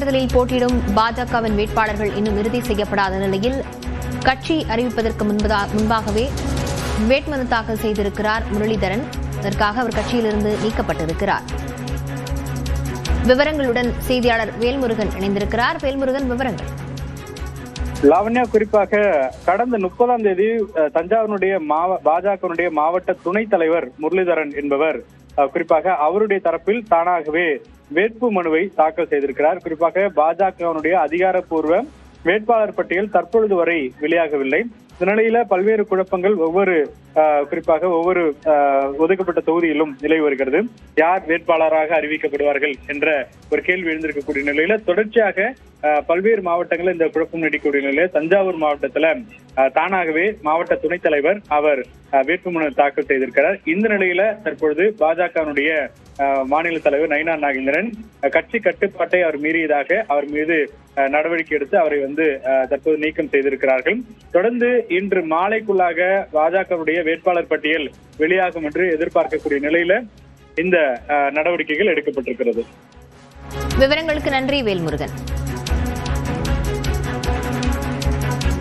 தேர்தலில் போட்டியிடும் பாஜகவின் வேட்பாளர்கள் இன்னும் இறுதி செய்யப்படாத நிலையில் கட்சி அறிவிப்பதற்கு முன்பாகவே வேட்புமனு தாக்கல் செய்திருக்கிறார் முரளிதரன். அதற்காக அவர் கட்சியிலிருந்து நீக்கப்பட்டிருக்கிறார். விவரங்களுடன் செய்தியாளர் வேல்முருகன் இணைந்திருக்கிறார். வேல்முருகன், விவரங்கள். லாவண்யா, குறிப்பாக கடந்த 30ஆம் தேதி தஞ்சாவூருடைய பாஜகவுடைய மாவட்ட துணைத் தலைவர் முரளிதரன் என்பவர் குறிப்பாக அவருடைய தரப்பில் தானாகவே வேட்பு மனுவை தாக்கல் செய்திருக்கிறார். குறிப்பாக பாஜகவினுடைய அதிகாரப்பூர்வ வேட்பாளர் பட்டியல் தற்பொழுது வரை வெளியாகவில்லை. இந்த நிலையில பல்வேறு குழப்பங்கள் குறிப்பாக ஒவ்வொரு ஒதுக்கப்பட்ட தொகுதியிலும் நிலவி வருகிறது. யார் வேட்பாளராக அறிவிக்கப்படுவார்கள் என்ற ஒரு கேள்வி எழுந்திருக்கக்கூடிய நிலையில தொடர்ச்சியாக பல்வேறு மாவட்டங்களில் இந்த குழப்பம் நீடிக்கக்கூடிய நிலையில தஞ்சாவூர் மாவட்டத்துல தானாகவே மாவட்ட துணைத் தலைவர் அவர் வேட்புமனு தாக்கல் செய்திருக்கிறார். இந்த நிலையில தற்பொழுது பாஜகவினுடைய மாநில தலைவர் நயினார் நாகேந்திரன் கட்சி கட்டுப்பாட்டை அவர் மீறியதாக அவர் மீது நடவடிக்கை எடுத்து அவரை தற்போது நீக்கம் செய்திருக்கிறார்கள். தொடர்ந்து இன்று மாலைக்குள்ளாக பாஜகவுடைய வேட்பாளர் பட்டியல் வெளியாகும் என்று எதிர்பார்க்கக்கூடிய நிலையில இந்த நடவடிக்கைகள் எடுக்கப்பட்டிருக்கிறது. விவரங்களுக்கு நன்றி வேல்முருகன்.